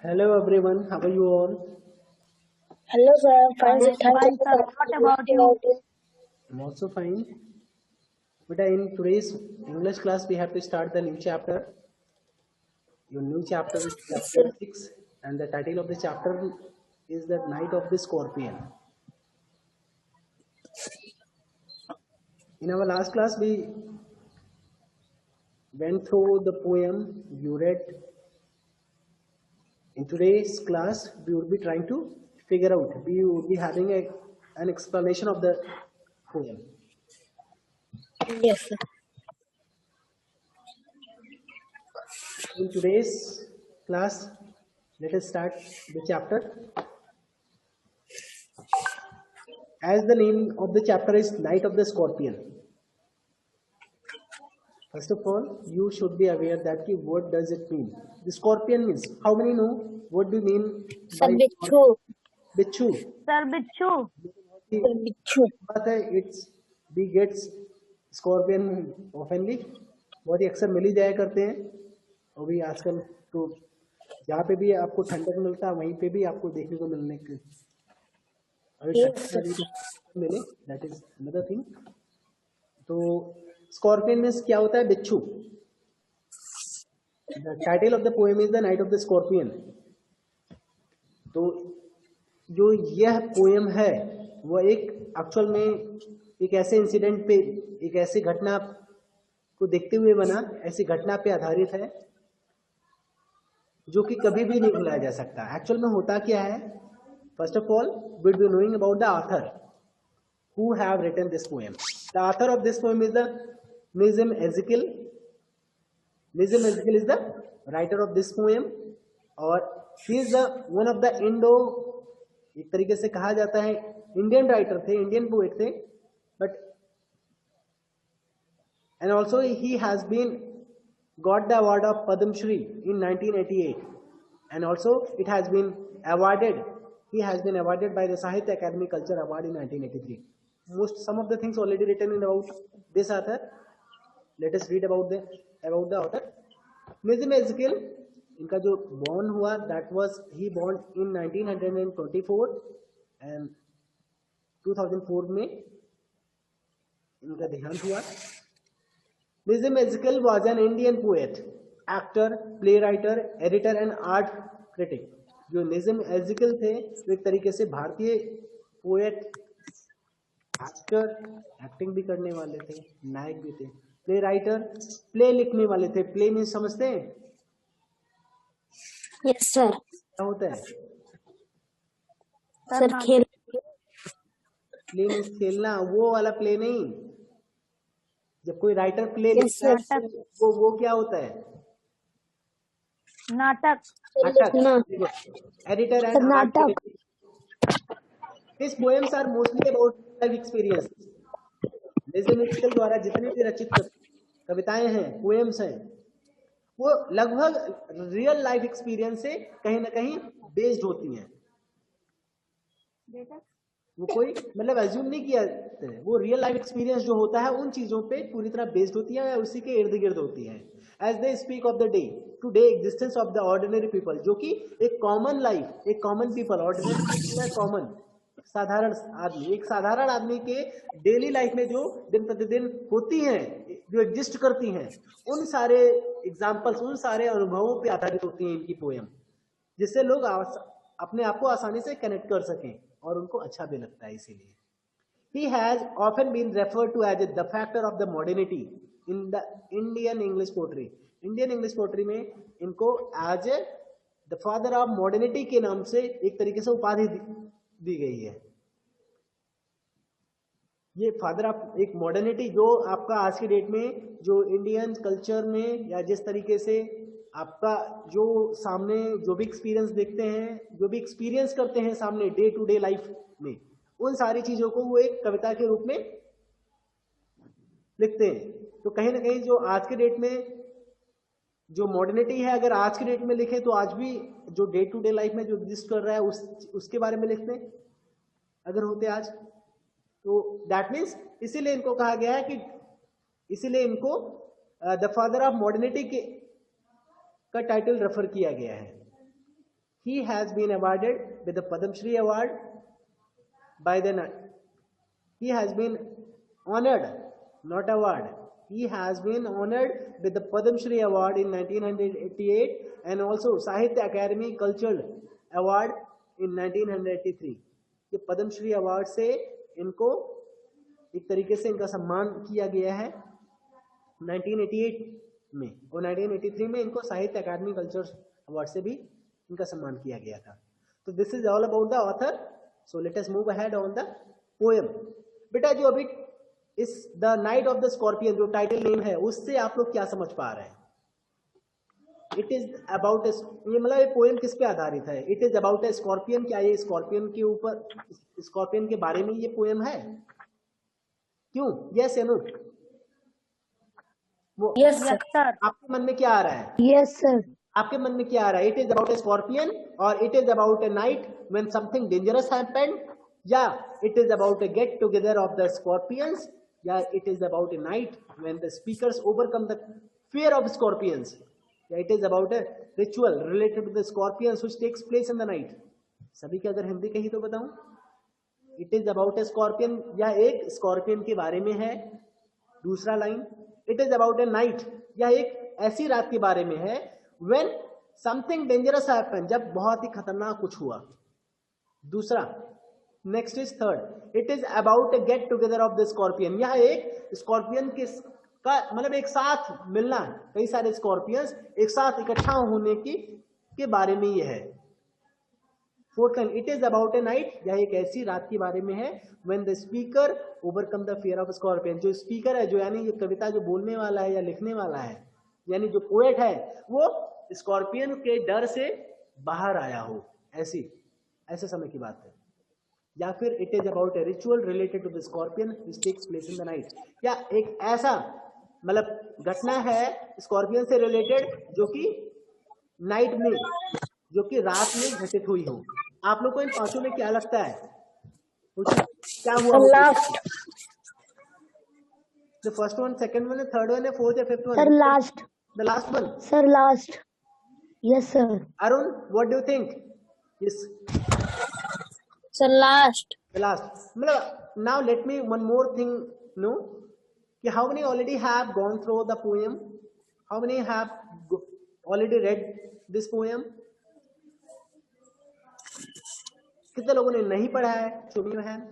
Hello everyone, how are you all? Hello sir, fine sir. Thank Fine, you sir. sir. What about you? I'm also fine. But in today's English class, we have to start the new chapter. Your new chapter is Yes, chapter sir. 6, and the title of the chapter is The Night of the Scorpion. In our last class, we went through the poem you read. In today's class, we will be trying to figure out, we will be having an explanation of the poem. Yes sir. In today's class, let us start the chapter. As the name of the chapter is Night of the Scorpion. First of all, you should be aware that what does it mean? The scorpion means, how many know what do you mean Sir by Bichu. bichu? Sir Bichu. Sir Bichu. बात है it's be gets scorpion oftenly बहुत ही अक्सर मिल ही जाया करते हैं और भी आजकल तो जहाँ पे भी आपको ठंडक मिलता है वहीं पे भी आपको देखने को मिलने के अगर Yes ठंडक sir. लगी तो मिले दैट इज अनदर थिंग तो स्कॉर्पियन मीन्स क्या होता है बिच्छू the title of the poem is the night of the scorpion तो जो यह पोएम है वह एक एक्चुअल में एक ऐसे इंसिडेंट पे एक ऐसी घटना को देखते हुए बना ऐसी घटना पे आधारित है जो कि कभी भी नहीं भुलाया जा सकता एक्चुअल में होता क्या है first of all will be knowing about the author who have written this poem. The author of this poem is the Nizam Ezekiel. Nizam Ezekiel is the writer of this poem और he is the one of the Indo एक तरीके से कहा जाता है Indian writer थे Indian poet थे but and also he has been got the award of Padma Shri in 1988 and also it has been awarded he has been awarded by the Sahitya Academy Culture Award in 1983 some of the things already written in about this author let us read about the author Nizam Ezekiel इनका जो born हुआ that was he born in 1924 and 2004 में इनका देहांत हुआ Nizam Ezekiel was an Indian poet, actor, playwright, editor and art critic. जो निज़म एजिकल थे वो एक तरीके से भारतीय पोएट एक्टर एक्टिंग भी करने वाले थे नायक भी थे प्ले राइटर प्ले लिखने वाले थे प्ले मीन्स समझते हैं Yes sir. क्या होता है Sir खेल. प्ले मीन्स खेलना वो वाला प्ले नहीं जब कोई राइटर प्ले Yes लिखता sir. है वो क्या होता है नाटक. लिखना. एडिटर एंड Sir आर्ट नाटक. His poems are mostly about life experience. निज़म एजिकल द्वारा जितनी भी रचित कविताएं हैं पोएम्स हैं वो लगभग रियल लाइफ एक्सपीरियंस से कहीं ना कहीं बेस्ड होती हैं वो कोई मतलब एज्यूम नहीं किया वो रियल लाइफ एक्सपीरियंस जो होता है उन चीजों पे पूरी तरह बेस्ड होती है या उसी के इर्द गिर्द होती है as they speak of the day to day existence of the ordinary people जो कि एक कॉमन लाइफ एक कॉमन पीपल ऑर्डिनरी कॉमन साधारण आदमी एक साधारण आदमी के डेली लाइफ में जो दिन प्रतिदिन होती हैं जो एग्जिस्ट करती हैं उन सारे एग्जाम्पल्स उन सारे अनुभवों पे आधारित होती हैं इनकी पोएम जिससे लोग अपने आप को आसानी से कनेक्ट कर सकें और उनको अच्छा भी लगता है इसीलिए he has often been referred to as the factor of the modernity in the Indian English poetry Indian English poetry में इनको as the father of modernity के नाम से एक तरीके से उपाधि दी गई है ये फादर ऑफ एक मॉडर्निटी जो आपका आज के डेट में जो इंडियन कल्चर में या जिस तरीके से आपका जो सामने जो भी एक्सपीरियंस देखते हैं जो भी एक्सपीरियंस करते हैं सामने डे टू डे लाइफ में उन सारी चीजों को वो एक कविता के रूप में लिखते हैं तो कहीं ना कहीं जो आज के डेट में जो मॉडर्निटी है अगर आज के डेट में लिखे तो आज भी जो डे टू डे लाइफ में जो एग्जिस्ट कर रहा है उसके बारे में लिखते हैं अगर होते आज तो दैट मीन्स इसीलिए इनको कहा गया है कि इसीलिए इनको द फादर ऑफ मॉडर्निटी के का टाइटल रेफर किया गया है He has been awarded with the Padma Shri Award by the. He has been honored, not award. He has been honored with the Padma Shri Award in 1988 and also Sahitya Academy Cultural Award in 1983. ये Padma Shri award से इनको एक तरीके से इनका सम्मान किया गया है 1988 में, और 1983 में इनको साहित्य अकादमी कल्चर अवार्ड से भी इनका सम्मान किया गया था. तो this is all about the author. So let us move ahead on the poem. बेटा जो अभी इस the night of the scorpion जो टाइटल नेम है, उससे आप लोग क्या समझ पा रहे हैं? इट इज अबाउट ये मतलब ये पोएम किस पे आधारित है? It is about a scorpion. क्या ये स्कॉर्पियन के ऊपर, स्कॉर्पियन के बारे में ये पोएम है? क्यों? यस या नो? Yes, sir. सर. आपके मन में क्या आ रहा है? Yes, sir. आपके मन में क्या आ रहा है? It is about a scorpion और it is about a night when something dangerous happened, या it is about a get together of the scorpions, या it is about a night when the speakers overcome the fear of scorpions, या it is about a ritual related to the scorpions which takes place in the night. सभी की अगर हिंदी कही तो बताऊं. It is about a scorpion, या एक scorpion के बारे में है. दूसरा line, it is about a night, या एक ऐसी रात के बारे में है व्हेन समथिंग डेंजरस हैपन, जब बहुत ही खतरनाक कुछ हुआ. दूसरा, next is third, it is about a get together of the scorpion. यह एक स्कॉर्पियन का मतलब एक साथ मिलना, कई सारे स्कॉर्पियंस एक साथ इकट्ठा होने के बारे में यह है. Fourth line, it is about a night, यह एक ऐसी रात के बारे में है when the speaker overcome the fear of scorpion. जो स्पीकर है, जो यानी ये कविता जो बोलने वाला है या लिखने वाला है, यानी जो पोएट है, वो स्कॉर्पियन के डर से बाहर आया हो, ऐसे समय की बात है. या फिर it is about a ritual related to the scorpion which takes place in the night, या एक ऐसा मतलब घटना है स्कॉर्पियन से रिलेटेड जो कि नाइट में, जो कि रात में घटित हुई हो. आप लोग को इन पांचों में क्या लगता है क्या हुआ? Last. The first one, second one, third one, fourth, fifth one. Sir, last. The last one. Sir, last. Yes, sir. Arun, what do you think? Yes, Sir, last. the last. मतलब now let me one more thing know. कि how many already have gone through the poem? How many have already read this poem? कितने लोगों ने नहीं पढ़ा है? Show me your hand.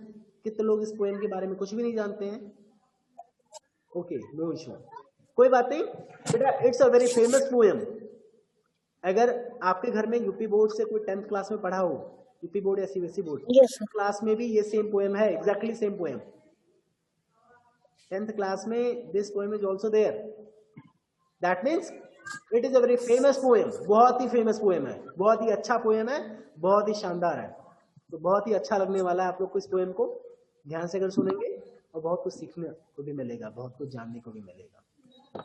कितने लोग इस पोएम के बारे में कुछ भी नहीं जानते हैं? ओके, नो इशू, कोई बात नहीं बेटा. It's a very famous poem. अगर आपके घर में यूपी बोर्ड से कोई 10th क्लास में पढ़ा हो, यूपी बोर्ड या CBSE board Yes, sir. Class में भी ये सेम पोएम है, exactly same poem. 10th class में this poem is also there. That means it is a very famous poem. बहुत ही फेमस पोएम है, बहुत ही अच्छा पोएम है, बहुत ही शानदार है. तो बहुत ही अच्छा लगने वाला है आप लोग को इस पोएम को ध्यान से अगर सुनेंगे, और बहुत कुछ सीखने को भी मिलेगा, बहुत कुछ जानने को भी मिलेगा.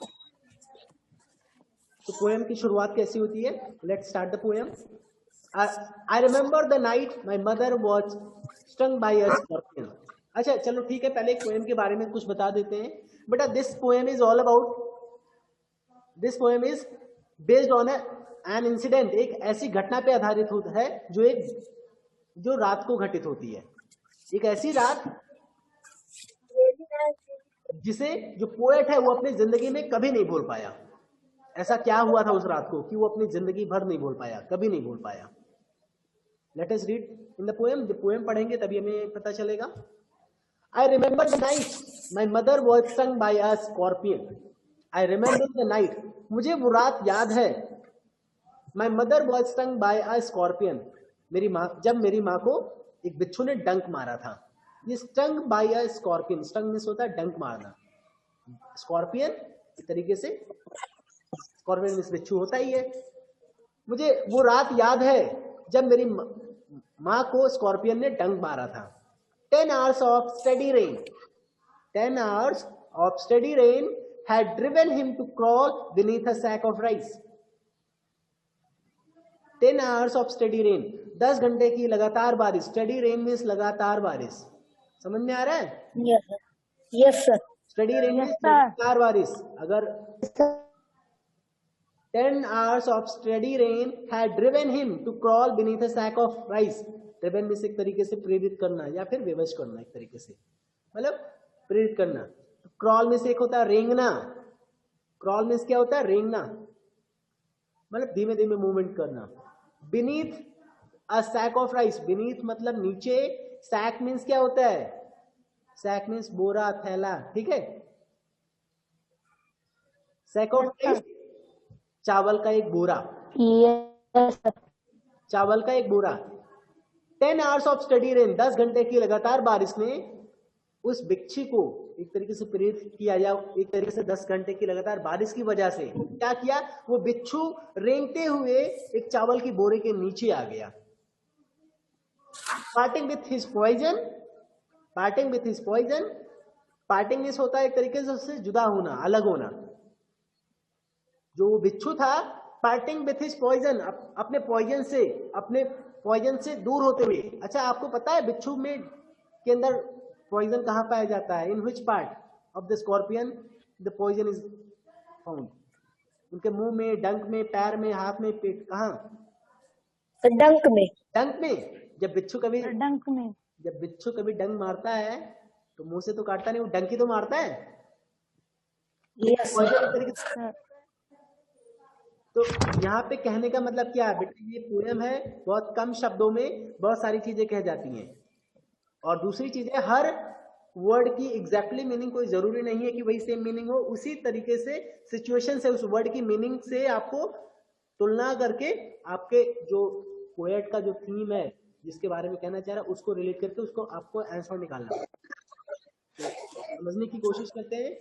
तो पोएम की शुरुआत कैसी होती है? Let's start the poem. I remember the night my mother was stung by a scorpion. अच्छा चलो ठीक है, पहले एक पोएम के बारे में कुछ बता देते हैं. बेटा this poem is all about, this poem is based on an incident. एक ऐसी घटना पे आधारित होता है जो रात को घटित होती है. एक ऐसी रात जिसे जो पोएट है वो अपनी जिंदगी में कभी नहीं भूल पाया. ऐसा क्या हुआ था उस रात को कि वो अपनी जिंदगी भर नहीं भूल पाया, कभी नहीं भूल पाया. Let us read in the poem. जब पोएम पढ़ेंगे तभी हमें पता चलेगा. I remember the night my mother was stung by a scorpion. I remember the night, मुझे वो रात याद है. My mother was stung by a scorpion, मेरी माँ, जब मेरी माँ को एक बिच्छू ने डंक मारा था. ये stung by a scorpion, stung means होता है डंक मारना. स्कॉर्पियन एक तरीके से, स्कॉर्पियन मींस बिच्छू होता ही है. मुझे वो रात याद है जब मेरी माँ को स्कॉर्पियन ने डंक मारा था. 10 hours of steady rain, 10 hours of steady rain had driven him to crawl beneath a sack of rice. 10 hours of steady rain, 10 घंटे की लगातार बारिश. स्टडी रेन मीन्स लगातार बारिश. समझ में आ रहा है? Yes, sir. Yes, sir. Study rain Yes, means sir. लगातार बारिश. अगर Sir. 10 hours of steady rain had driven him to crawl beneath a sack of rice. driven में से एक तरीके से प्रेरित करना या फिर विवश करना, एक तरीके से मतलब प्रेरित करना. क्रॉल में से एक होता है रेंगना. क्रॉल में से क्या होता है? रेंगना, मतलब धीमे धीमे मूवमेंट करना. Beneath a sack of rice. Beneath मतलब नीचे. सैक मीन्स क्या होता है? सैक मीन्स बोरा, थैला. ठीक है. सैक ऑफ राइस चावल का एक बोरा. Yes, sir. चावल का एक बोरा. 10 hours of steady rain. 10 घंटे की लगातार बारिश ने उस बिच्छी को एक तरीके से प्रेरित किया, या एक तरीके से 10 घंटे की लगातार बारिश की वजह से क्या किया? वो बिच्छू रेंगते हुए एक चावल की बोरे के नीचे आ गया. Parting with his poison. Parting with his poison. Parting means होता है एक तरीके से उससे जुदा होना, अलग होना. जो वो बिच्छू था, पार्टिंग विथ हिज पॉइजन, अपने पॉइजन से दूर होते हुए. अच्छा, आपको पता है बिच्छू में के अंदर पॉइजन कहाँ पाया जाता है? In which part of the scorpion the poison is found? उनके मुंह में, डंक में, पैर में, हाथ में, पेट, कहाँ? डंक में. डंक में. जब बिच्छू डंक में. कभी डंक मारता है तो मुंह से तो काटता नहीं, वो डंक ही तो मारता है. Yes, poison sir. एक तरीके से. सर. तो यहाँ पे कहने का मतलब क्या है बेटा? ये पोयम है, बहुत कम शब्दों में बहुत सारी चीजें कह जाती हैं. और दूसरी चीज है, हर वर्ड की एग्जैक्टली मीनिंग कोई जरूरी नहीं है कि वही सेम मीनिंग हो. उसी तरीके से सिचुएशन से उस वर्ड की मीनिंग से आपको तुलना करके आपके जो पोएट का जो थीम है, जिसके बारे में कहना चाह रहा है, उसको रिलेट करके उसको आपको आंसर निकालना है. तो समझने की कोशिश करते हैं.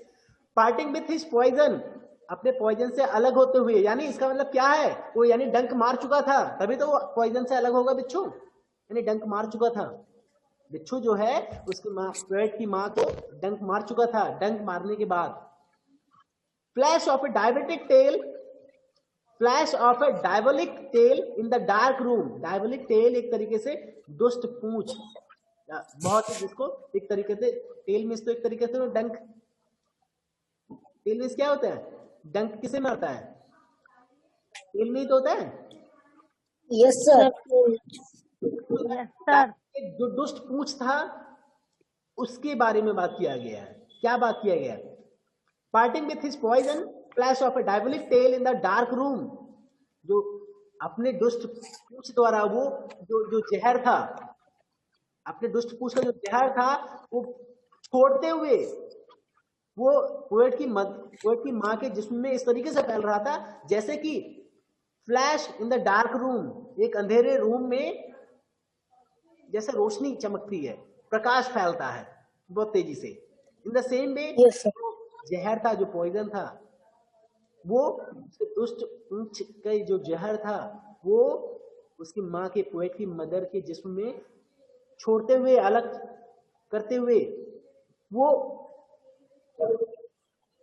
पार्टिंग विथ हिज पॉइजन, अपने पॉइजन से अलग होते हुए, यानी इसका मतलब क्या है? वो यानी डंक मार चुका था, तभी तो वो पॉइजन से अलग होगा बिच्छू. यानी डंक मार चुका था बिच्छू जो है, उसकी माँ, पोएट की माँ को डंक मार चुका था. डंक मारने के बाद flash of a diabolic tail. Flash of a diabolic tail in the dark room. Diabolic tail एक तरीके से दुष्ट पूंछ, बहुत ही, जिसको एक तरीके से टेल में तो एक तरीके से डंक. टेल में क्या होता है? डंक किसे मारता है? टेल में ही तो होता है. Yes, sir. Yes sir. एक जो दुष्ट पूंछ था उसके बारे में बात किया गया है. क्या बात किया गया? Parting with his poison, flash of a diabolic tail in the dark room. जो अपने दुष्ट पूंछ द्वारा वो जो जहर था, अपने दुष्ट पूंछ का जो जहर था वो छोड़ते हुए वो पोएट की माँ के जिस्म में इस तरीके से फैल रहा था जैसे कि flash in the dark room, एक अंधेरे रूम में जैसे रोशनी चमकती है, प्रकाश फैलता है बहुत तेजी से. In the same way Yes, sir. जहर था, जो पॉइजन था, वो दुष्ट पूंछ का जो जहर था वो उसकी माँ के, पोएट की मदर के जिस्म में छोड़ते हुए, अलग करते हुए वो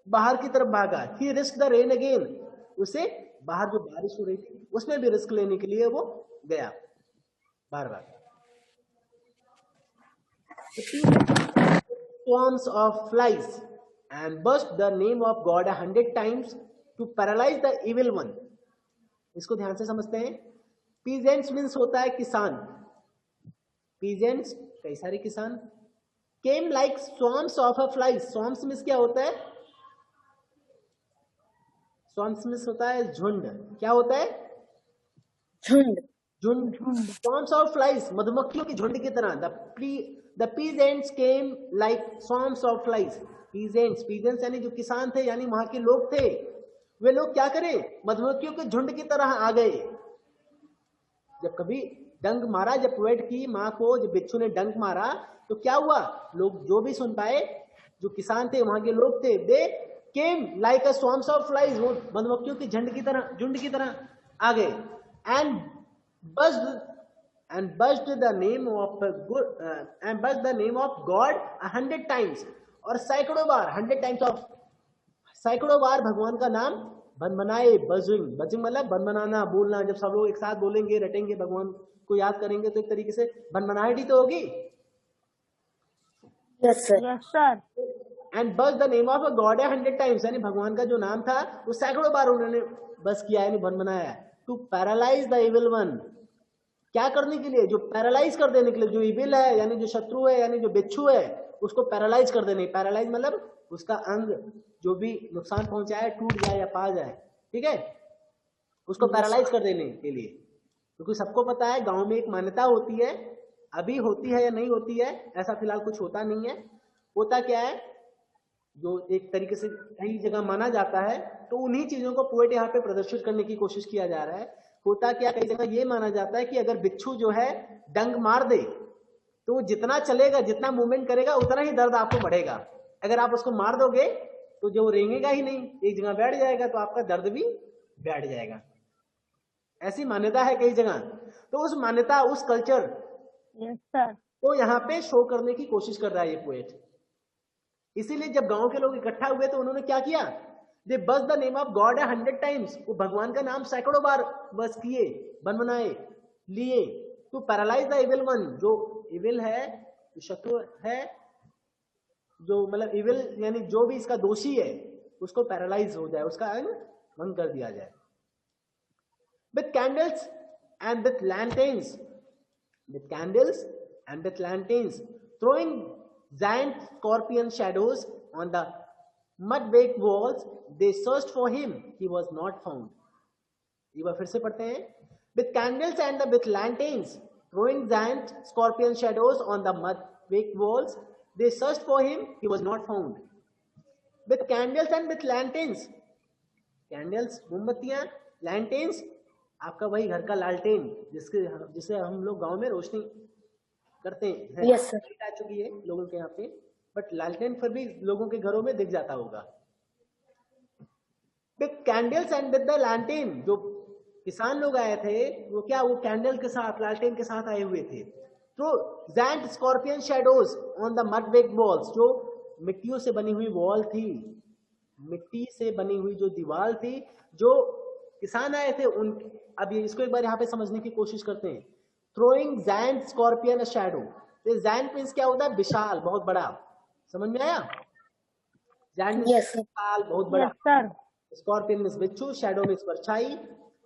बाहर की तरफ भागा. ही रिस्क द रेन अगेन. उसे बाहर जो बारिश हो रही थी उसमें भी रिस्क लेने के लिए वो गया बार बार. Swarms of flies and burst the name of God 100 times to paralyze the evil one. इसको ध्यान से समझते हैं. Peasants means होता है किसान. Peasants कई सारे किसान. Came like swarms of a flies. Swarms means क्या होता है? Swarms means होता है झुंड. क्या होता है? झुंड. झुंड. Swarms of flies, मधुमक्खियों की झुंड की तरह. The peasants came like swarms of flies. Peasants यानी जो किसान थे, यानी वहां के लोग थे, वे लोग क्या करें? मधुमक्खियों के झुंड की तरह आ गए. जब कभी डंक मारा, जब पोएट की माँ को जब बिच्छू ने डंक मारा तो क्या हुआ? लोग जो भी सुन पाए, जो किसान थे, वहां के लोग थे, they came like a swarms of flies. वो मधुमक्खियों की झुंड की तरह आ गए. and buzzed the name of God 100 times. और सैकड़ों बार भगवान का नाम बनबनाए. बजिंग मतलब बनबनाना, बोलना. जब सब लोग एक साथ बोलेंगे, रटेंगे, भगवान को याद करेंगे तो एक तरीके से बनबनाहट ही तो होगी. Yes, sir. Yes sir. And buzz the name of a god 100 times, यानी भगवान का जो नाम था वो सैकड़ों बार उन्होंने बस किया, यानी बन बनाया, to paralyse the evil one, क्या करने के लिए, जो पैरालाइज कर देने के लिए, जो इविल है यानी जो शत्रु है यानी जो बिच्छू है उसको पैरालाइज कर देने, पैरालाइज मतलब उसका अंग जो भी नुकसान पहुंचाए टूट जाए या पा जाए, ठीक है, उसको पैरालाइज कर देने के लिए। क्योंकि सबको पता है गांव में एक मान्यता होती है, अभी होती है या नहीं होती है ऐसा फिलहाल कुछ होता नहीं है, होता क्या है जो एक तरीके से कई जगह माना जाता है, तो उन्हीं चीजों को पोएट यहाँ पे प्रदर्शित करने की कोशिश किया जा रहा है। होता क्या, कई जगह ये माना जाता है कि अगर बिच्छू जो है डंक मार दे तो वो जितना चलेगा जितना मूवमेंट करेगा उतना ही दर्द आपको बढ़ेगा, अगर आप उसको मार दोगे तो जो रेंगेगा ही नहीं, एक जगह बैठ जाएगा तो आपका दर्द भी बैठ जाएगा, ऐसी मान्यता है कई जगह। तो उस मान्यता उस कल्चर यस सर। को यहाँ पे शो करने की कोशिश कर रहा है ये पोएट। इसीलिए जब गांव के लोग इकट्ठा हुए तो उन्होंने क्या किया, दे बस the name of God 100 times, वो भगवान का नाम सैकड़ों बार बस किए, बन बनाए, लिए, to paralyse the evil one, जो इविल है, जो शत्रु है, जो मतलब इविल यानी जो भी इसका दोषी है उसको पैरालाइज हो जाए, उसका अंग भंग कर दिया जाए। With candles and with lanterns, with candles and with lanterns, throwing giant scorpion shadows on the mud-baked walls, they searched for him, he was not found. एक बार फिर से पढ़ते हैं, with candles and with lanterns, throwing giant scorpion shadows on the mud-baked walls, they searched for him, he was not found. With candles and with lanterns, candles मोमबत्तियां, लैंटेन्स आपका वही घर का लालटेन जिसे हम लोग गांव में रोशनी करते हैं, Yes, sir. लाइट आ चुकी है लोगों के यहाँ पे, बट लालटेन फिर भी लोगों के घरों में दिख जाता होगा। With candles and with the lantern, जो किसान लोग आए थे वो क्या, वो कैंडल के साथ लालटेन के साथ आए हुए थे। तो giant scorpion shadows on the mud baked walls, जो मिट्टियों से बनी हुई वॉल थी, मिट्टी से बनी हुई जो दीवार थी, जो किसान आए थे उन, अब ये इसको एक बार यहाँ पे समझने की कोशिश करते हैं। थ्रोइंग जैंट स्कॉर्पियन शैडो, तो जैंट मींस क्या होता है, विशाल, बहुत बड़ा, समझ में आया? Giant Yes, sir. विशाल, बहुत बड़ा, यस सर। स्कॉर्पियन मींस बिच्छू, शैडो मींस परछाई।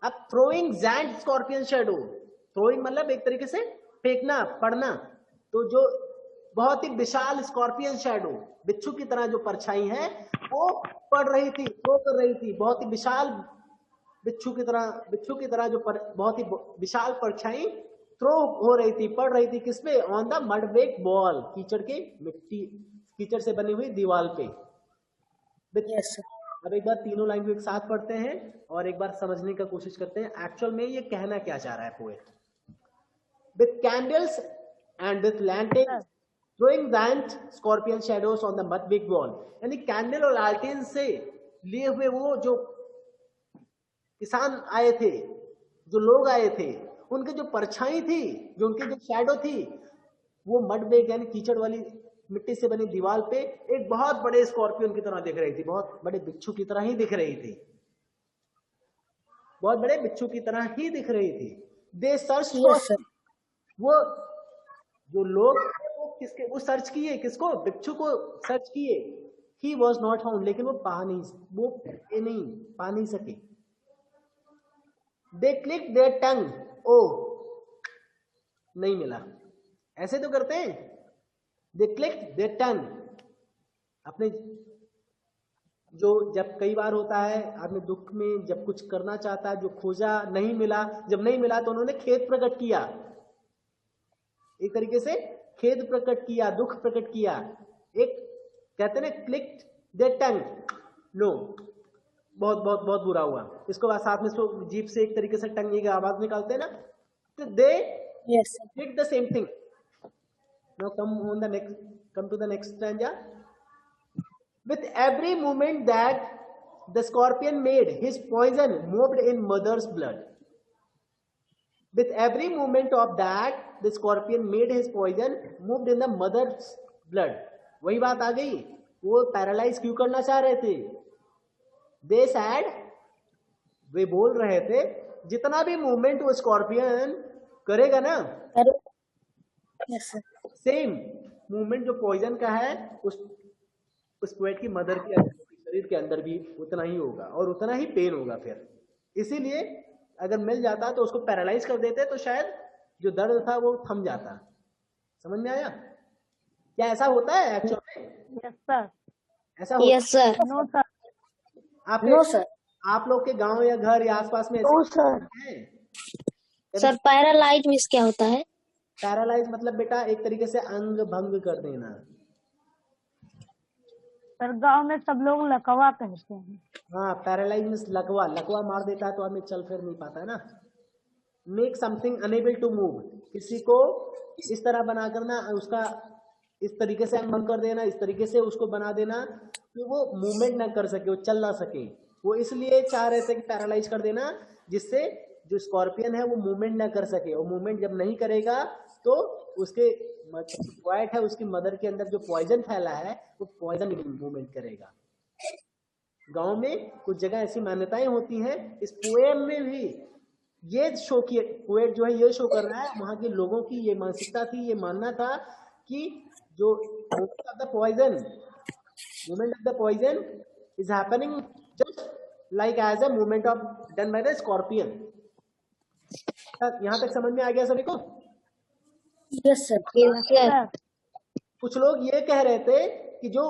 अब throwing giant scorpion shadow, throwing मतलब एक तरीके से फेंकना, पड़ना, तो जो बहुत ही विशाल स्कॉर्पियन शैडो, बिच्छू की तरह जो परछाई है वो पड़ रही थी, थ्रो कर रही थी, बहुत ही विशाल बिच्छू की तरह जो बहुत ही विशाल परछाई थ्रो हो रही थी, पड़ रही थी, किसपे, on the mud bake wall, कीचड़ से बनी हुई दीवार पे। Yes, sir. अब एक बार तीनों लाइन को एक साथ पढ़ते हैं और एक बार समझने का कोशिश करते हैं एक्चुअल में ये कहना क्या चाह रहा है poet. With candles and with lanterns throwing giant scorpion shadows on the mud big wall, यानी कैंडल और लालटेन से लिए हुए वो जो किसान आए थे, जो लोग आए थे, उनकी जो परछाई थी, जो उनकी जो शैडो थी, वो मड बेग यानी कीचड़ वाली मिट्टी से बनी दीवार पे एक बहुत बड़े स्कॉर्पियन की तरह दिख रही थी, बहुत बड़े बिच्छू की तरह ही दिख रही थी, बहुत बड़े बिच्छू की तरह ही दिख रही थी। दे सर्च फॉर, Yes, sir. वो जो लोग किसके, वो सर्च किए, किसको, बिच्छू को सर्च किए। ही वॉज नॉट फाउंड, लेकिन वो पा नहीं सके। दे क्लिक देयर टंग, ओ नहीं मिला, ऐसे तो करते हैं, दे क्लिक देयर टंग, अपने जो जब कई बार होता है आपने दुख में जब कुछ करना चाहता है, जो खोजा नहीं मिला, जब नहीं मिला तो उन्होंने खेद प्रकट किया, एक तरीके से खेद प्रकट किया, दुख प्रकट किया, एक कहते हैं ना क्लिक देयर टंग, नो बहुत बहुत बहुत बुरा हुआ, इसको साथ में इसको जीभ से एक तरीके से टंग की आवाज निकालते हैं ना, तो दे Yes, sir. did the same thing. Now come to the next stanza. With every movement that the scorpion made, his poison moved in mother's blood. With every movement of that, the scorpion made his poison moved in the mother's blood. वही बात आ गई, वो paralyse क्यों करना चाह रहे थे? They said, वे बोल रहे थे, जितना भी मूवमेंट वो स्कॉर्पियन करेगा ना, Yes, sir. सेम मूवमेंट जो पॉइजन का है, उस उस पोएट की मदर के शरीर के अंदर भी उतना ही होगा और उतना ही पेन होगा फिर। इसीलिए अगर मिल जाता तो उसको पैरालाइज कर देते तो शायद जो दर्द था वो थम जाता। समझ में आया? क्या ऐसा होता है एक्चुअल में? Yes sir. ऐसा होता यस सर। No sir. है आपके नो सर। आप लोग के गांव या घर या आसपास में ऐसे नो सर। हैं? सर पैरालाइज मीन्स क्या होता है? पैरालाइज मतलब बेटा एक तरीके से अंग भंग कर देना। सर गांव में सब लोग लकवा कहते हैं। हाँ, पैरालाइज मीन्स लकवा, लकवा मार देता है तो आदमी चल फिर नहीं पाता है ना। Make something unable to move, किसी को इस तरह बना करना, उसका इस तरीके से अंग भंग कर देना, इस तरीके से उसको बना देना कि वो मूवमेंट ना कर सके, वो चल ना सके। वो इसलिए चाह रहे थे कि पैरालाइज कर देना जिससे जो स्कॉर्पियन है वो मूवमेंट ना कर सके, और मूवमेंट जब नहीं करेगा तो उसके वाइट है उसकी मदर के अंदर जो पॉइजन फैला है वो पॉइजन मूवमेंट करेगा। गांव में कुछ जगह ऐसी मान्यताएं होती हैं। इस पोएम में भी ये शो किए, पोएट जो है ये शो कर रहा है वहां के लोगों की ये मानसिकता थी, ये मानना था कि जो movement of the poison is happening just like as a movement of done by the scorpion. यहाँ तक समझ में आ गया सभी को? Yes sir. Yes sir. कुछ लोग ये कह रहे थे कि जो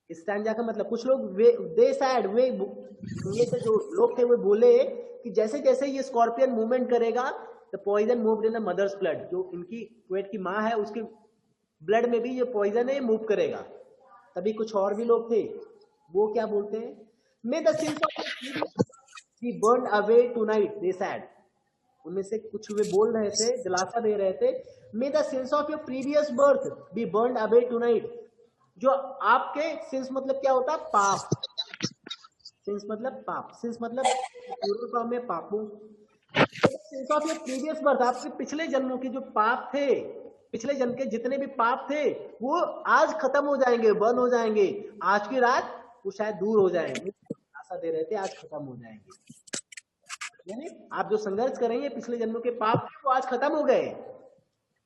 स्टैंजा का मतलब, कुछ लोग दे सैड वे ये से जो लोग थे वो बोले कि जैसे जैसे ये स्कॉर्पियन मूवमेंट करेगा the poison moved in the mother's blood, जो इनकी पोएट की माँ है उसके ब्लड में भी ये पॉइजन है मूव करेगा। तभी कुछ और भी लोग थे वो क्या बोलते हैं, may the sins of be burn away tonight they said. उनमें से कुछ वे बोल रहे थे, दिलासा दे रहे थे, may the sins of your previous birth be burn away tonight. जो आपके सिंस मतलब क्या होता है? पाप। सिंस मतलब पाप, सिंस मतलब पूर्व फॉर्म में पापों। Since of your previous birth, आपके पिछले जन्मों के जो पाप थे, पिछले जन्म के जितने भी पाप थे वो आज खत्म हो जाएंगे, बर्न हो जाएंगे। आज की रात वो शायद दूर हो जाएंगे, आशा दे रहे थे आज खत्म हो जाएंगे। यानी आप जो संघर्ष करेंगे पिछले जन्मों के पाप वो आज खत्म हो गए।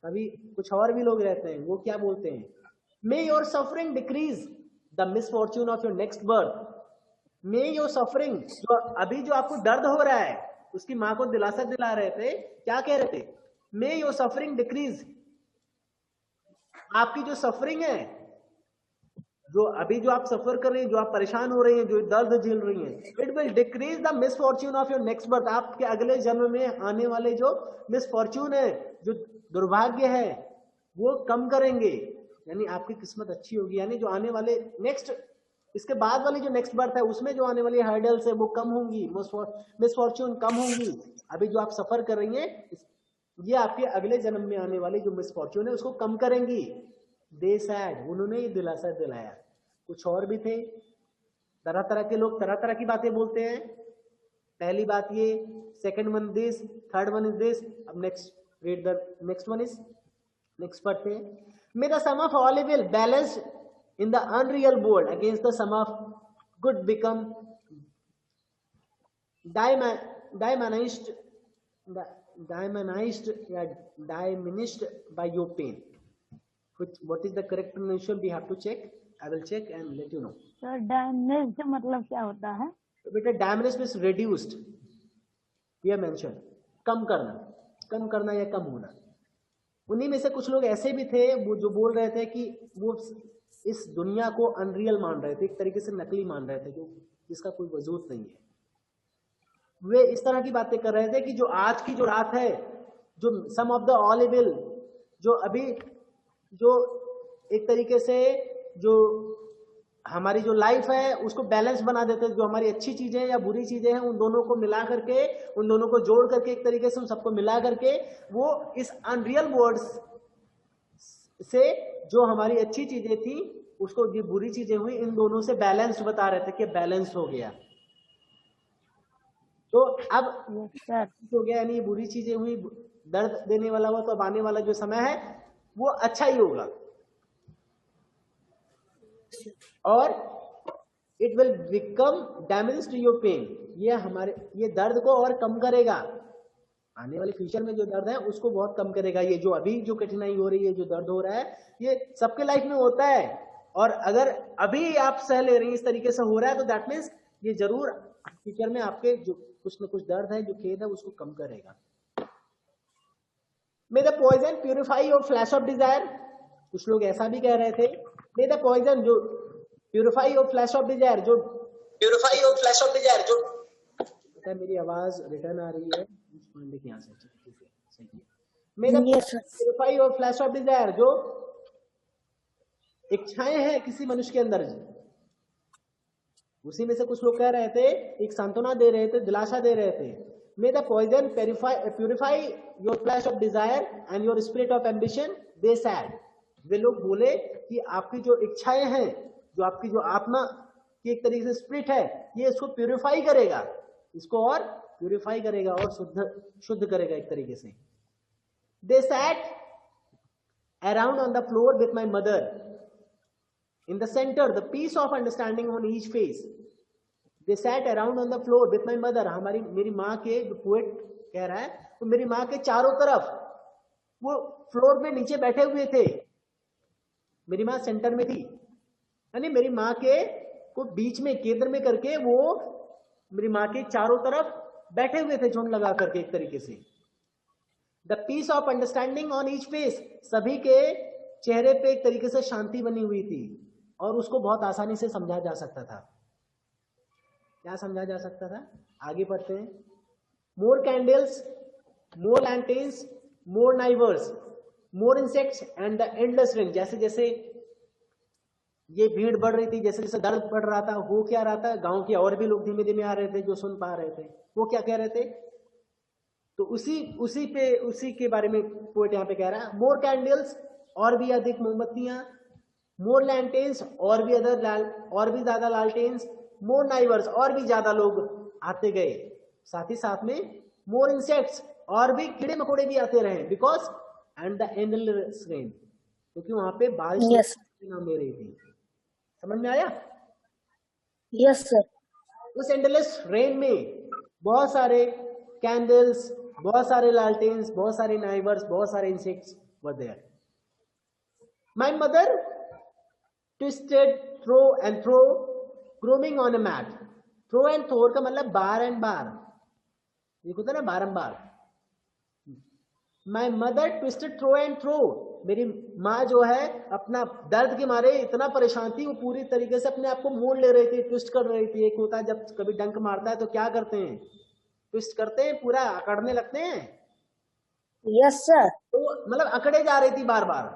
अभी कुछ और भी लोग रहते हैं वो क्या बोलते हैं, मे your suffering decrease the misfortune of your next birth. May your suffering, जो अभी जो आपको दर्द हो रहा है, उसकी माँ को दिलासा दिला रहे थे, क्या कह रहे थे, मे योर सफरिंग डिक्रीज, आपकी जो सफरिंग है, जो अभी जो आप सफर कर रही हैं, जो आप परेशान हो रही हैं, जो दर्द झेल रही हैं, it will decrease the misfortune of your next birth. आपके अगले जन्म में आने वाले जो मिसफॉर्च्यून है, जो दुर्भाग्य है, वो कम करेंगे। यानी आपकी किस्मत अच्छी होगी, यानी जो आने वाले नेक्स्ट, इसके बाद वाली जो नेक्स्ट बर्थ है उसमें जो आने वाली हर्डल्स है वो कम होंगी, मिसफॉर्च्यून कम होंगी। अभी जो आप सफर कर रही हैं ये आपके अगले जन्म में आने वाली जो मिसफॉर्च्यून है उसको कम करेंगी। दे सैड, उन्होंने ये दिलासा दिलाया। कुछ और भी थे, तरह तरह के लोग तरह तरह की बातें बोलते हैं। पहली बात ये, second one this, third one is this. अब next read the next one is, next पढ़ते हैं। May the sum of all evil balance in the unreal world against the sum of good become demonised या diminished by your pain. What is the correct pronunciation? We have to check. I will check and let you know. Sir damaged मतलब क्या होता है? तो बेटा damage means reduced. ये mention, कम करना या कम होना। उन्हीं में से कुछ लोग ऐसे भी थे वो जो बोल रहे थे कि वो इस दुनिया को अनरियल मान रहे थे, एक तरीके से नकली मान रहे थे, जो जिसका कोई वजूद नहीं है। वे इस तरह की बातें कर रहे थे कि जो आज की जो रात है, जो सम ऑफ द ऑल इविल, जो अभी जो एक तरीके से जो हमारी जो लाइफ है उसको बैलेंस बना देते हैं, जो हमारी अच्छी चीजें या बुरी चीजें हैं उन दोनों को मिला करके, उन दोनों को जोड़ करके, एक तरीके से उन सबको मिला करके वो इस अनरियल वर्ड्स से जो हमारी अच्छी चीजें थी उसको जो बुरी चीजें हुई, इन दोनों से बैलेंस बता रहे थे कि बैलेंस हो गया। तो अब हो गया, यानी बुरी चीजें हुई, दर्द देने वाला हुआ, तो अब आने वाला जो समय है वो अच्छा ही होगा। और it will become damage to your pain, ये हमारे ये दर्द को और कम करेगा। आने वाले फ्यूचर में जो दर्द है उसको बहुत कम करेगा। ये जो अभी जो कठिनाई हो रही है, जो दर्द हो रहा है, ये सबके लाइफ में होता है और अगर अभी आप सह ले रही हैं, इस तरीके से हो रहा है, तो दैट मीन्स ये जरूर फ्यूचर में आपके जो कुछ न कुछ दर्द है, जो खेद है, उसको कम करेगा। May the poison purify your flesh of desire, कुछ लोग ऐसा भी कह रहे थे, मे द पॉइजन जो purify your flesh of desire, जो purify your flesh of desire, जो मेरी आवाज रिटर्न आ रही है यहाँ से, ठीक है, सही है। मे the Yes, sir. Purify your flesh of desire, जो इच्छाएं हैं किसी मनुष्य के अंदर, उसी में से कुछ लोग कह रहे थे, एक सांत्वना दे रहे थे, दिलासा दे रहे थे, may the poison purify your flesh of desire and your spirit of ambition, they said. वे लोग बोले कि आपकी जो इच्छाएं हैं, जो आपकी जो आत्मा की एक तरीके से स्पिरिट है, ये इसको प्यूरिफाई करेगा, इसको और प्यूरिफाई करेगा और शुद्ध करेगा एक तरीके से। They sat around on the floor with my mother, in the center the piece of understanding on each face, they sat around on the floor with my mother। हमारी मेरी माँ के, जो पोएट कह रहा है, तो मेरी माँ के चारों तरफ वो फ्लोर पे नीचे बैठे हुए थे, मेरी माँ सेंटर में थी, यानी मेरी माँ के को बीच में केंद्र में करके वो मेरी माँ के चारों तरफ बैठे हुए थे, झुंड लगा करके एक तरीके से। The peace of understanding on each face, सभी के चेहरे पे एक तरीके से शांति बनी हुई थी और उसको बहुत आसानी से समझा जा सकता था। क्या समझा जा सकता था? आगे बढ़ते हैं। More candles, more lanterns, more neighbours, more insects and the endless ring. जैसे जैसे ये भीड़ बढ़ रही थी, जैसे जैसे दर्द बढ़ रहा था, हो क्या रहा था, गांव के और भी लोग धीमे धीमे आ रहे थे जो सुन पा रहे थे, वो क्या कह रहे थे, तो उसी के बारे में पोएट यहाँ पे कह रहा है। मोर कैंडल्स, और भी अधिक मोमबत्तियां, मोर लैंटेन्स, और भी ज्यादा लालटेन्स, मोर नाइवर्स, और भी ज्यादा लोग आते गए, साथ ही साथ में मोर इंसेक्ट्स, और भी कीड़े मकोड़े भी आते रहे, because and the endless rain, क्योंकि वहां पे बारिश Yes. नाम ले रही थी। समझ में आया? Yes, sir. उस एंडलेस रेन में बहुत सारे कैंडल्स, बहुत सारे लालटेन्स, बहुत सारे नाइवर्स, बहुत सारे insects were there. My mother twisted throw and throw, grooming on a mat। throw and throw का मतलब बार एंड बार, ये होता है ना, बारंबार। My mother twisted throw and throw, मेरी माँ जो है अपना दर्द के मारे इतना परेशान थी, वो पूरी तरीके से अपने आप को मोड़ ले रही थी, ट्विस्ट कर रही थी। एक होता है जब कभी डंक मारता है तो क्या करते हैं, ट्विस्ट करते हैं, पूरा अकड़ने लगते हैं। Yes, sir. तो मतलब अकड़े जा रही थी बार बार।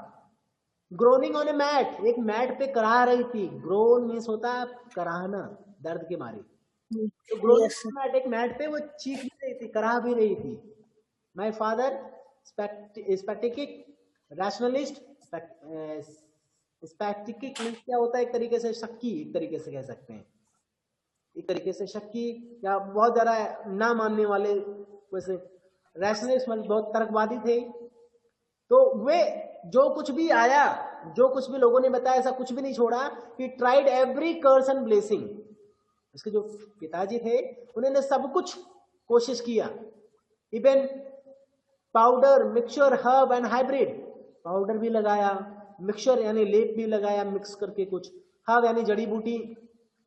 ग्रोनिंग ऑन ए मैट, एक मैट पे कराह रही थी। ग्रोन मीन्स होता है कराहना, दर्द के मारे। तो ग्रोनिंग Yes, ऑन मैट, एक मैट पे वो चीख भी रही थी, कराह भी रही थी। माई फादर स्पेक्टिकिक रैशनलिस्ट, स्पेक्टिकिक मीन्स क्या होता है, एक तरीके से शक्की, एक तरीके से कह सकते हैं, एक तरीके से शक्की या बहुत ज्यादा ना मानने वाले, वैसे रैशनलिस्ट मतलब बहुत तर्कवादी थे। तो वे जो कुछ भी आया, जो कुछ भी लोगों ने बताया, ऐसा कुछ भी नहीं छोड़ा। He tried every curse and blessing, उसके जो पिताजी थे उन्होंने सब कुछ कोशिश किया। Even powder, mixture, herb and hybrid, powder भी लगाया, मिक्सचर यानी लेप भी लगाया मिक्स करके कुछ, हर्ब यानी जड़ी बूटी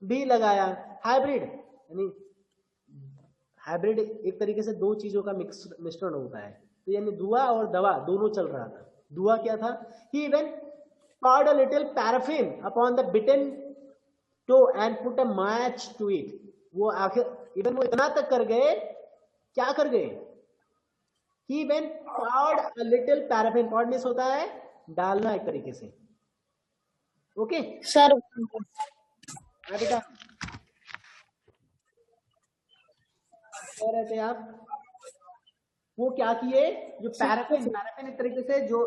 भी लगाया, हाइब्रिड यानी हाइब्रिड एक तरीके से दो चीजों का मिश्रण होता है, तो यानी दुआ और दवा दोनों चल रहा था। दुआ क्या था, ही even poured a little paraffin upon the bitten toe and put a match to it। वो आखिर इवन वो इतना तक कर गए, क्या कर गए, he even poured a little paraffin, poured means होता है डालना एक तरीके से। Okay Sir. बेटा, कह रहे थे आप, वो क्या किए, जो पैराफिन, पैराफिन एक तरीके से जो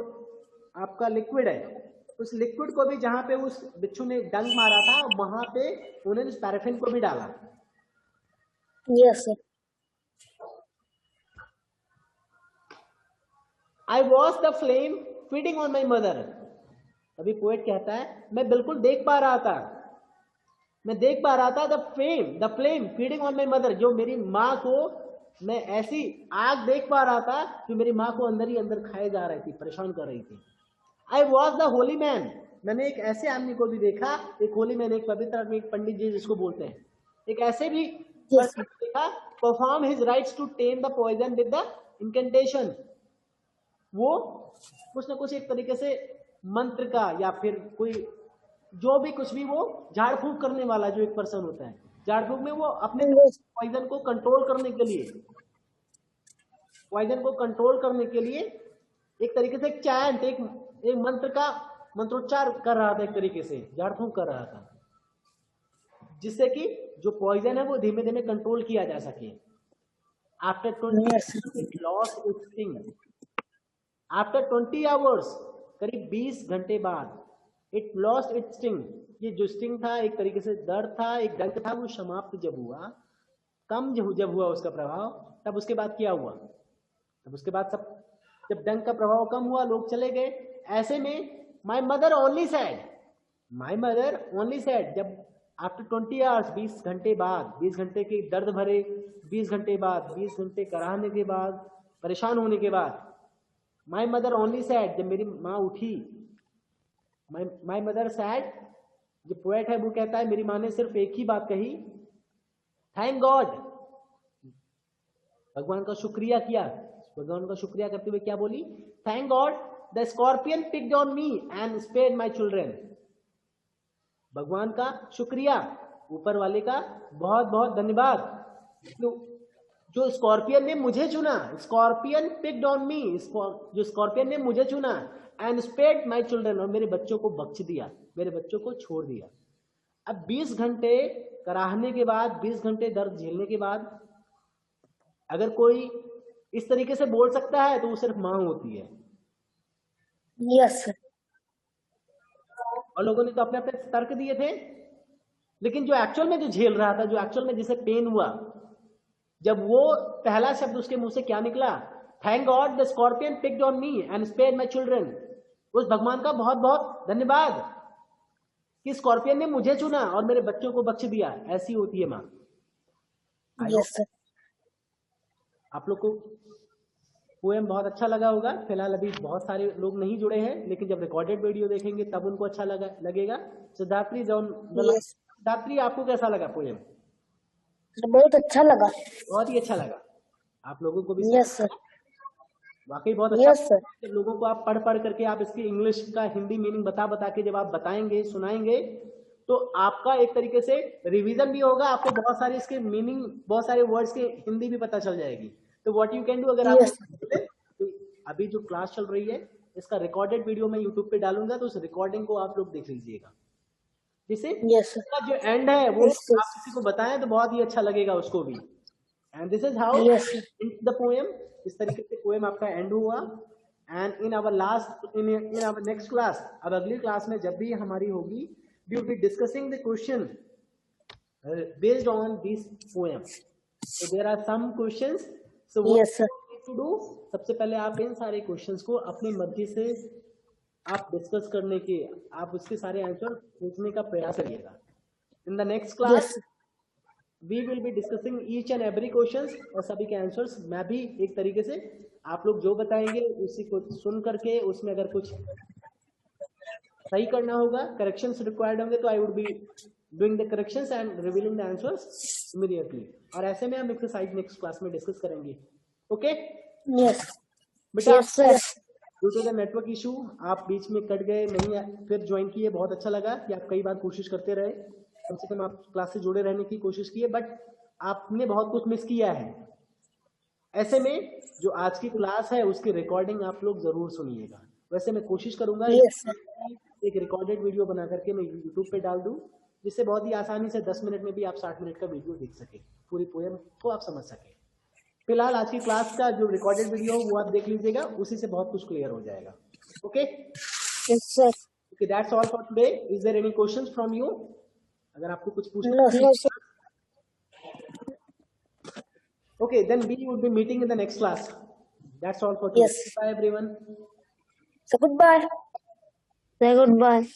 आपका लिक्विड है, उस लिक्विड को भी जहां पे उस बिच्छू ने डंक मारा था वहां पे उन्होंने उस पैराफिन को भी डाला। Yes, sir. I was the flame feeding on my mother। अभी पोएट कहता है मैं बिल्कुल देख पा रहा था, मैं देख पा रहा था the flame feeding on my mother, जो मेरी माँ को मैं ऐसी आग देख पा रहा था जो मेरी माँ को अंदर ही अंदर खाए जा रही थी, परेशान कर रही थी। I was the Holi man, मैंने एक ऐसे आदमी को भी देखा, एक होली मैंने एक पवित्र आदमी, एक पंडित जी जिसको बोलते हैं, एक ऐसे भी Yes, person को देखा, perform his rites to tame the poison with the incantation. वो कुछ ना कुछ एक तरीके से मंत्र का या फिर कोई जो भी कुछ भी वो झाड़ फूंक करने वाला जो एक पर्सन होता है, झाड़ फूंक में वो अपने yes, पॉइजन को कंट्रोल करने के लिए, पॉइजन को कंट्रोल करने के लिए एक तरीके से एक चैंट, एक मंत्र का मंत्रोच्चार कर रहा था, एक तरीके से झाड़ फूंक कर रहा था, जिससे कि जो पॉइजन है वो धीमे धीमे कंट्रोल किया जा सके। After 20 yes, it lost its sting. After 20 hours, करीब 20 घंटे बाद, इट लॉस्ट इट स्टिंग, ये जो स्टिंग था, एक तरीके से दर्द था, एक डंक था, वो समाप्त जब हुआ, कम जब हुआ उसका प्रभाव, तब उसके बाद क्या हुआ, तब उसके बाद सब, जब डंक का प्रभाव कम हुआ, लोग चले गए। ऐसे में my mother only sad, my mother only sad, जब आफ्टर 20 आवर्स, 20 घंटे बाद, 20 घंटे के दर्द भरे 20 घंटे बाद, 20 घंटे कराहने के बाद, परेशान होने के बाद, माई मदर ओनली सैड, जब मेरी माँ उठी, माई मदर सैड, जो पोएट है वो कहता है मेरी माँ ने सिर्फ एक ही बात कही, थैंक गॉड, भगवान का शुक्रिया किया, भगवान का शुक्रिया करते हुए क्या बोली, thank God the scorpion picked on me and spared my children. भगवान का शुक्रिया, ऊपर वाले का बहुत बहुत धन्यवाद, जो स्कॉर्पियन ने मुझे चुना, स्कॉर्पियन पिक्ड ऑन मी, जो स्कॉर्पियन ने मुझे चुना, एंड स्पेयर्ड माय चिल्ड्रन, और मेरे बच्चों को बख्श दिया, मेरे बच्चों को छोड़ दिया। अब 20 घंटे कराहने के बाद, 20 घंटे दर्द झेलने के बाद, अगर कोई इस तरीके से बोल सकता है तो वो सिर्फ माँ होती है। yes, sir. और लोगों ने तो अपने अपने तर्क दिए थे, लेकिन जो एक्चुअल में जो झेल रहा था, जो एक्चुअल में जिसे पेन हुआ, जब वो पहला शब्द उसके मुंह से क्या निकला, thank God the scorpion picked on me and spared my children, उस भगवान का बहुत बहुत धन्यवाद कि स्कॉर्पियन ने मुझे चुना और मेरे बच्चों को बख्श दिया। ऐसी होती है माँ। Yes, sir. आप लोग को पोएम बहुत अच्छा लगा होगा। फिलहाल अभी बहुत सारे लोग नहीं जुड़े हैं, लेकिन जब रिकॉर्डेड वीडियो देखेंगे तब उनको अच्छा लगेगा। सिद्धार्थी Yes. सिद्धार्थी, आपको कैसा लगा पोएम? बहुत अच्छा लगा। बहुत ही अच्छा लगा। आप लोगों को भी? Yes, sir. वाकई बहुत अच्छा। Yes, sir. जब लोगों को आप पढ़ पढ़ करके आप इसकी इंग्लिश का हिंदी मीनिंग बता बता के जब आप बताएंगे, सुनाएंगे, तो आपका एक तरीके से रिवीजन भी होगा, आपको बहुत सारे इसके मीनिंग, बहुत सारे वर्ड्स के हिंदी भी पता चल जाएगी। तो व्हाट यू कैन डू, अगर आप Yes. तो अभी जो क्लास चल रही है इसका रिकॉर्डेड वीडियो मैं यूट्यूब पे डालूंगा, तो उस रिकॉर्डिंग को आप लोग देख लीजिएगा, जिससे Yes, sir. इसका जो एंड है वो Yes, yes. आप किसी को बताएं तो बहुत ही अच्छा लगेगा उसको भी। And this is how Yes, sir. The poem, इस तरीके से पोएम आपका एंड हुआ। And in our next class, अब अगली क्लास में जब भी हमारी होगी, we will be discussing the question based on this poem. So there are some questions, so Yes, sir. To do, सबसे पहले आप इन सारे क्वेश्चंस को अपनी मर्जी से आप डिस्कस करने के, आप उसके सारे आंसर पूछने का प्रयास करिएगा। In the next class Yes. We will be discussing each and every questions, और सभी के आंसर्स मैं भी एक तरीके से आप लोग जो बताएंगे उसी को सुन करके उसमें अगर कुछ सही करना होगा, करेक्शंस रिक्वायर्ड होंगे, तो I would be doing the corrections and revealing the answers immediately. और ऐसे में हम एक्सरसाइज नेक्स्ट क्लास में डिस्कस करेंगे। Okay Yes. बेटा, Yes, sir. Due to the network issue आप बीच में कट गए, नहीं फिर ज्वाइन किए, बहुत अच्छा लगा कि आप कई बार कोशिश करते रहे, कम से कम आप क्लास से जुड़े रहने की कोशिश किए, बट आपने बहुत कुछ मिस किया है। ऐसे में जो आज की क्लास है उसकी रिकॉर्डिंग आप लोग जरूर सुनिएगा। वैसे मैं कोशिश करूंगा Yes, sir. एक रिकॉर्डेड वीडियो बना करके मैं यूट्यूब पे डाल दूं, जिससे बहुत ही आसानी से 10 मिनट में भी आप 60 मिनट का वीडियो देख सके, पूरी पोएम को आप समझ सके। फिलहाल आज की क्लास का जो रिकॉर्डेड वीडियो हो वो आप देख लीजिएगा, उसी से बहुत कुछ क्लियर हो जाएगा। Okay Yes, sir. Okay, that's all for today. Is there any questions from you? अगर आपको कुछ पूछना No, no, sir. okay, then we will be meeting in the next class. That's all for today. Yes. Bye everyone. So goodbye. Say goodbye.